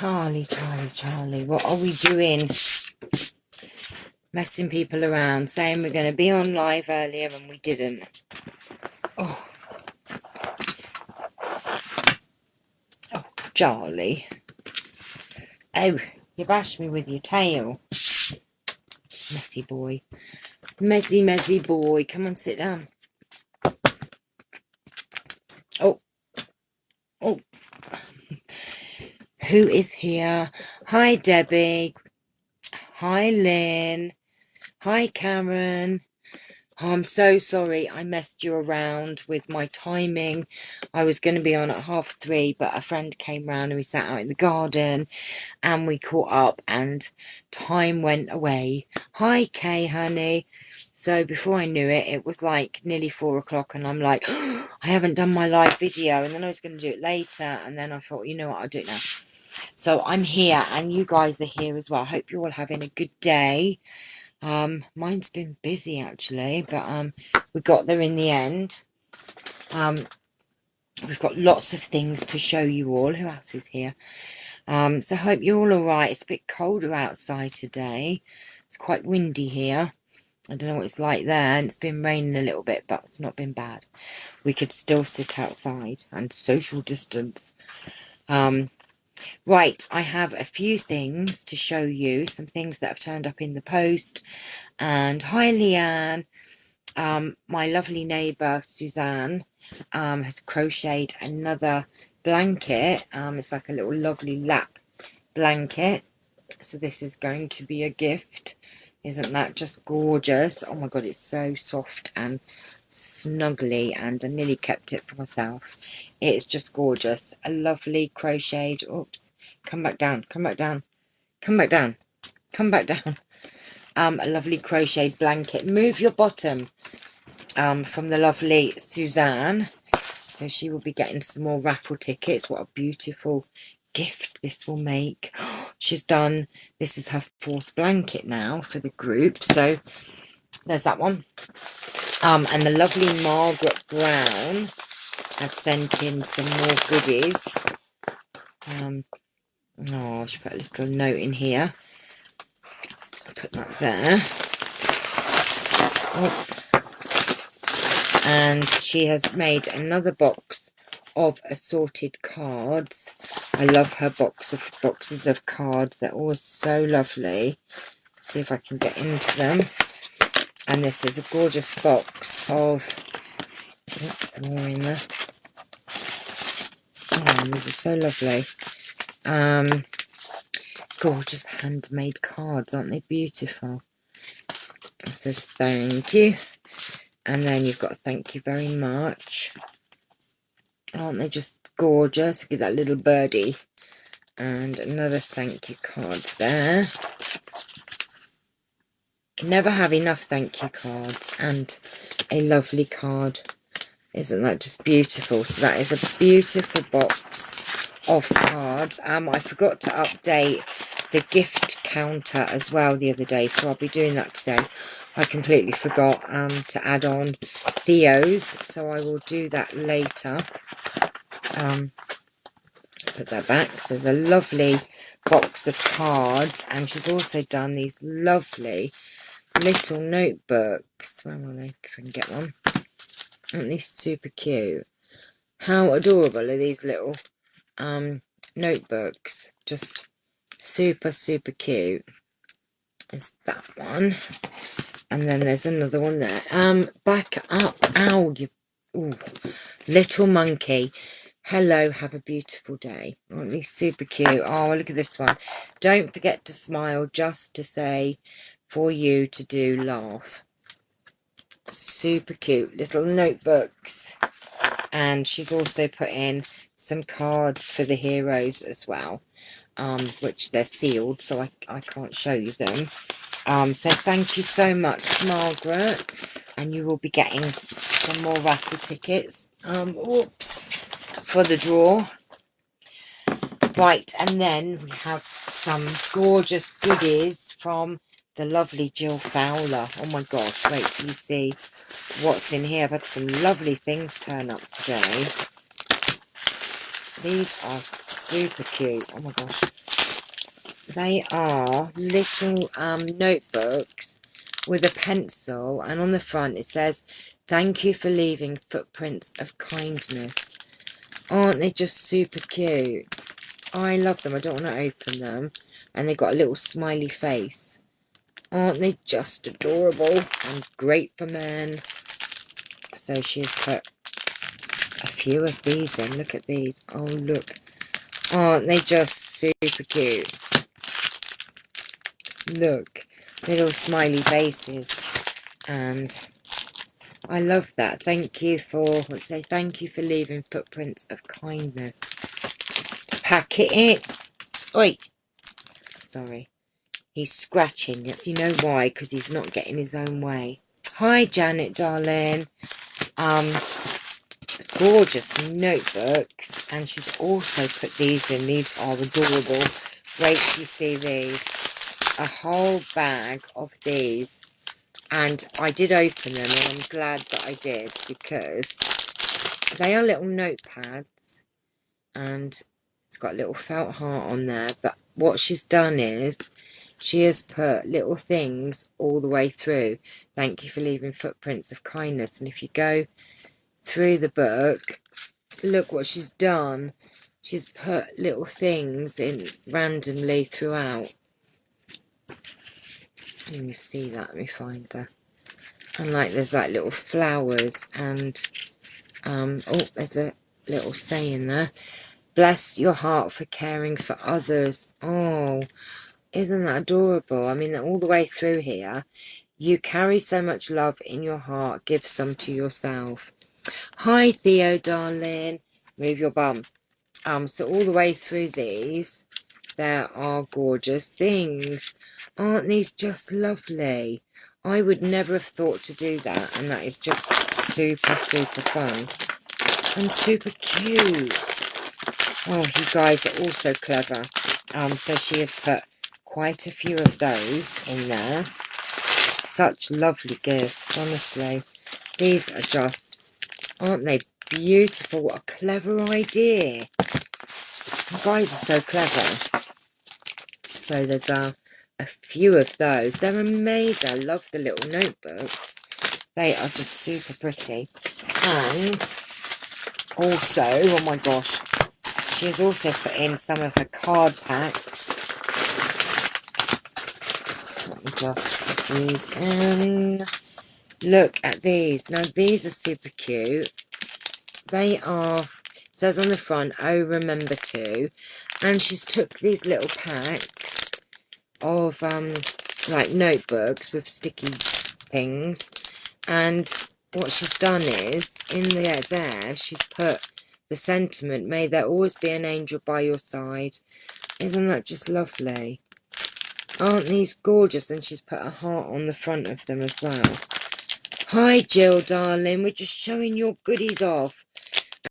Charlie, what are we doing? Messing people around, saying we're going to be on live earlier and we didn't. Oh, Charlie. Oh, you bashed me with your tail. Messy boy. Messy boy. Come on, sit down. Oh. Who is here? Hi, Debbie. Hi, Lynn. Hi, Karen. Oh, I'm so sorry I messed you around with my timing. I was going to be on at 3:30, but a friend came round and we sat out in the garden and we caught up and time went away. Hi, Kay, honey. So before I knew it, it was like nearly 4 o'clock and I'm like, oh, I haven't done my live video, and then I was going to do it later, and then I thought, you know what, I'll do it now. So I'm here and you guys are here as well. I hope you're all having a good day. Mine's been busy actually, but we got there in the end. We've got lots of things to show you all. Who else is here? So I hope you're all alright. It's a bit colder outside today. It's quite windy here. I don't know what it's like there, and it's been raining a little bit, but it's not been bad. We could still sit outside and social distance. Right, I have a few things to show you, some things that have turned up in the post. And hi, Leanne. My lovely neighbour, Suzanne, has crocheted another blanket. It's like a little lovely lap blanket. So this is going to be a gift. Isn't that just gorgeous? Oh my God, it's so soft and snuggly, and I nearly kept it for myself. It's just gorgeous. A lovely crocheted, oops, come back down. A lovely crocheted blanket. Move your bottom, from the lovely Suzanne. So she will be getting some more raffle tickets. What a beautiful gift this will make. She's done, this is her 4th blanket now for the group. So there's that one. And the lovely Margaret Brown has sent in some more goodies. Oh, she put a little note in here. Put that there. Oh. And she has made another box of assorted cards. I love her boxes of cards. They're always so lovely. Let's see if I can get into them. And this is a gorgeous box of, oops, more in there. Oh, these are so lovely. Gorgeous handmade cards, aren't they beautiful? It says thank you. And then you've got a thank you very much. Aren't they just gorgeous? Look at that little birdie. And another thank you card there. Can never have enough thank you cards, and a lovely card. Isn't that just beautiful? So that is a beautiful box of cards. I forgot to update the gift counter as well the other day, so I'll be doing that today. I completely forgot to add on Theo's, so I will do that later. Put that back. So there's a lovely box of cards, and she's also done these lovely little notebooks. Where are they? If I can get one. Aren't these super cute? How adorable are these little notebooks? Just super cute. There's that one. And then there's another one there. Back up. Ow, you. Ooh. Little monkey. Hello, have a beautiful day. Aren't these super cute? Oh, look at this one. Don't forget to smile, just to say for you to do laugh. Super cute little notebooks. And she's also put in some cards for the heroes as well, which they're sealed, so I can't show you them. So thank you so much, Margaret, and you will be getting some more raffle tickets. For the draw. Right, and then we have some gorgeous goodies from the lovely Jill Fowler. Oh my gosh, wait till you see what's in here. I've had some lovely things turn up today. These are super cute. Oh my gosh, They are little notebooks with a pencil, and on the front it says, "Thank you for leaving footprints of kindness." Aren't they just super cute? I love them. I don't want to open them. And they've got a little smiley face. Aren't they just adorable and great for men? So she's put a few of these in. Look at these. Oh, look. Aren't they just super cute? Look. Little smiley faces. And I love that. Thank you for, let's say, thank you for leaving footprints of kindness. Pack it in. Oi. Sorry. He's scratching. Yes, you know why? Because he's not getting his own way. Hi, Janet, darling. Gorgeous notebooks. And she's also put these in. These are adorable. Wait till you see these. A whole bag of these. And I did open them, and I'm glad that I did, because they are little notepads. And it's got a little felt heart on there. But what she's done is, she has put little things all the way through. Thank you for leaving footprints of kindness. And if you go through the book, look what she's done. She's put little things in randomly throughout. Let me see that. Let me find that. And like there's like little flowers and oh, there's a little saying there. Bless your heart for caring for others. Oh, isn't that adorable? I mean, all the way through here, you carry so much love in your heart. Give some to yourself. Hi, Theo, darling. Move your bum. So all the way through these, there are gorgeous things. Aren't these just lovely? I would never have thought to do that, and that is just super, super fun. And super cute. Oh, you guys are also clever. So she has put quite a few of those in there. Such lovely gifts, honestly. These are just, aren't they beautiful? What a clever idea. You guys are so clever. So there's a few of those. They're amazing. I love the little notebooks. They are just super pretty. And also, oh my gosh, she has also put in some of her card packs. Let me just put these in. Look at these. Now, these are super cute. They are, it says on the front, "Oh, remember to." And she's took these little packs of, like notebooks with sticky things. And what she's done is, in there, she's put the sentiment, "May there always be an angel by your side." Isn't that just lovely? Aren't these gorgeous? And she's put a heart on the front of them as well. Hi, Jill, darling. We're just showing your goodies off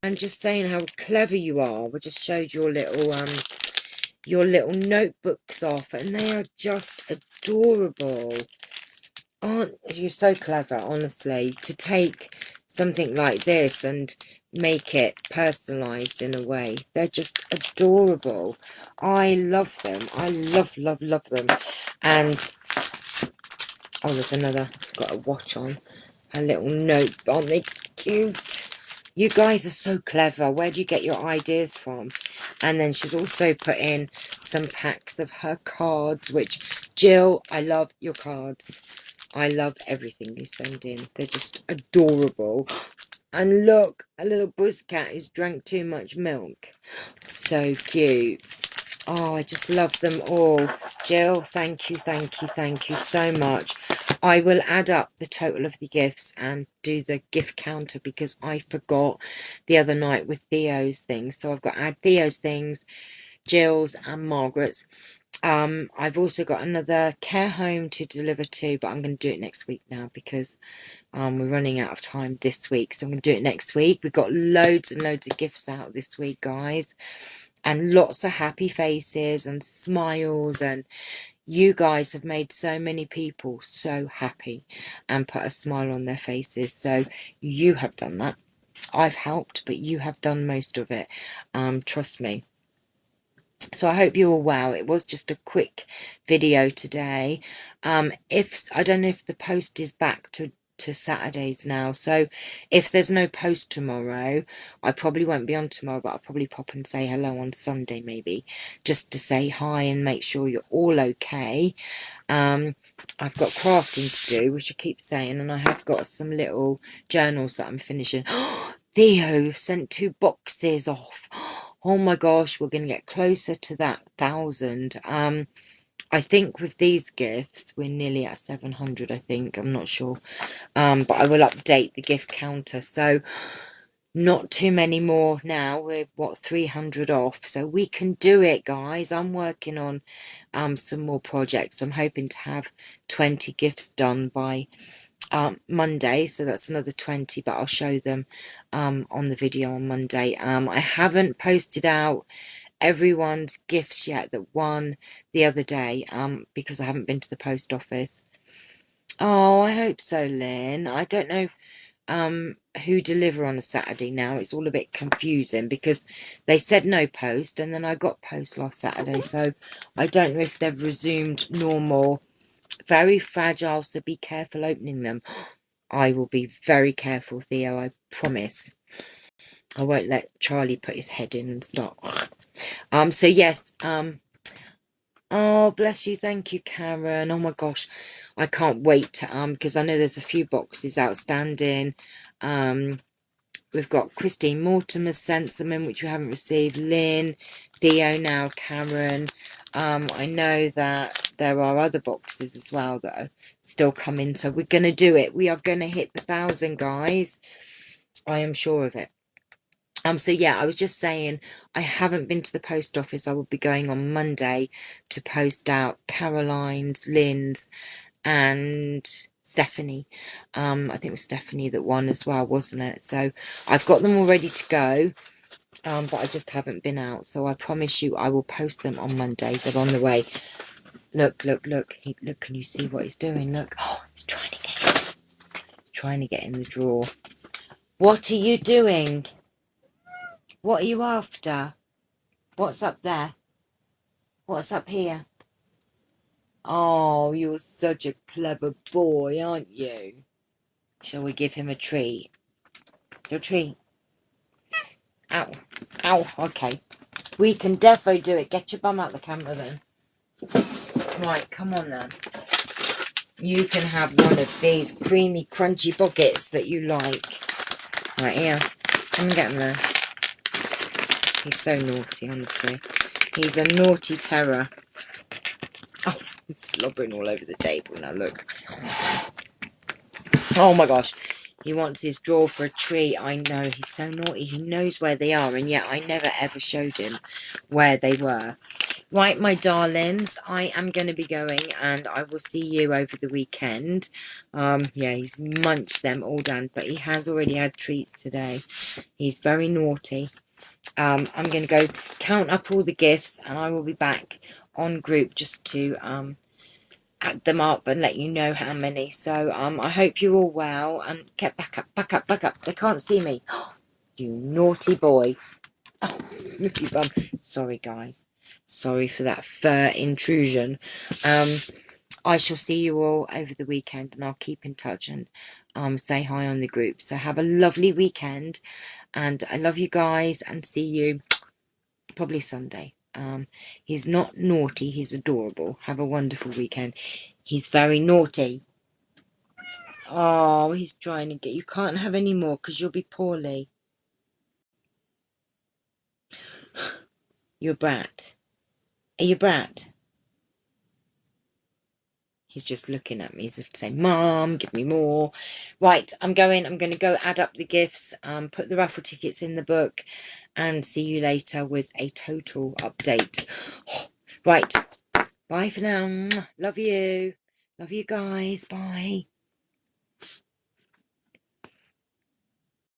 and just saying how clever you are. We just showed your little notebooks off, and they are just adorable. Aren't you so clever, honestly, to take something like this and make it personalised in a way. They're just adorable. I love them. I love, love, love them. And oh, there's another. It's got a watch on. A little note. Aren't they cute? You guys are so clever. Where do you get your ideas from? And then she's also put in some packs of her cards, which, Jill, I love your cards. I love everything you send in. They're just adorable. And look, a little buzzcat who's drank too much milk. So cute. Oh, I just love them all. Jill, thank you, thank you, thank you so much. I will add up the total of the gifts and do the gift counter, because I forgot the other night with Theo's things. So I've got to add Theo's things, Jill's and Margaret's. I've also got another care home to deliver to, but I'm going to do it next week now, because we're running out of time this week. So I'm going to do it next week. We've got loads and loads of gifts out this week, guys. And lots of happy faces and smiles, and you guys have made so many people so happy and put a smile on their faces. So you have done that. I've helped, but you have done most of it. Trust me. So I hope you're all well. It was just a quick video today. If I don't know if the post is back to Saturdays now. So if there's no post tomorrow, I probably won't be on tomorrow, but I'll probably pop and say hello on Sunday maybe, just to say hi and make sure you're all okay. I've got crafting to do, which I keep saying, and I have got some little journals that I'm finishing. Theo sent 2 boxes off. Oh my gosh, we're going to get closer to that 1,000. I think with these gifts, we're nearly at 700, I think. I'm not sure. But I will update the gift counter. So not too many more now. We're, what, 300 off. So we can do it, guys. I'm working on some more projects. I'm hoping to have 20 gifts done by Monday, so that's another 20, but I'll show them on the video on Monday. I haven't posted out everyone's gifts yet that won the other day because I haven't been to the post office. Oh, I hope so, Lynn. I don't know who deliver on a Saturday now. It's all a bit confusing because they said no post and then I got post last Saturday, so I don't know if they've resumed normal. Very fragile, so be careful opening them. I will be very careful, Theo, I promise. I won't let Charlie put his head in and start. So yes, oh, bless you, thank you, Karen. Oh my gosh, I can't wait, because I know there's a few boxes outstanding. We've got Christine Mortimer's sent them in, which we haven't received. Lynn, Theo now, Karen. I know that there are other boxes as well that are still coming, so we're going to do it. We are going to hit the 1,000, guys. I am sure of it. So yeah, I was just saying, I haven't been to the post office. I will be going on Monday to post out Caroline's, Lynn's, and Stephanie. I think it was Stephanie that won as well, wasn't it? So I've got them all ready to go, but I just haven't been out. So I promise you I will post them on Monday. They're on the way. Look, look, look. Look, can you see what he's doing? Look. Oh, he's trying to get in the drawer. What are you doing? What are you after? What's up there? What's up here? Oh, you're such a clever boy, aren't you? Shall we give him a treat? Your treat. Ow. Ow. Okay. We can defo do it. Get your bum out the camera then. Right, come on then. You can have one of these creamy, crunchy buckets that you like. Right, here. Come and get him there. He's so naughty, honestly. He's a naughty terror. Oh, he's slobbering all over the table now, look. Oh my gosh. He wants his drawer for a treat. I know, he's so naughty. He knows where they are, and yet I never ever showed him where they were. Right, my darlings, I am going to be going, and I will see you over the weekend. Yeah, he's munched them all down, but he has already had treats today. He's very naughty. I'm going to go count up all the gifts, and I will be back on group just to add them up and let you know how many. So I hope you're all well, and get back up, back up, back up. They can't see me. You naughty boy. Oh, you bum. Sorry, guys. Sorry for that fur intrusion. I shall see you all over the weekend, and I'll keep in touch and say hi on the group. So have a lovely weekend, and I love you guys, and see you probably Sunday. He's not naughty, he's adorable. Have a wonderful weekend. He's very naughty. Oh, he's trying to get... You can't have any more because you'll be poorly. You're a brat. Are you a brat? He's just looking at me as if to say, Mom, give me more. Right, I'm going to go add up the gifts, put the raffle tickets in the book, and see you later with a total update. Right, bye for now. Love you. Love you guys. Bye.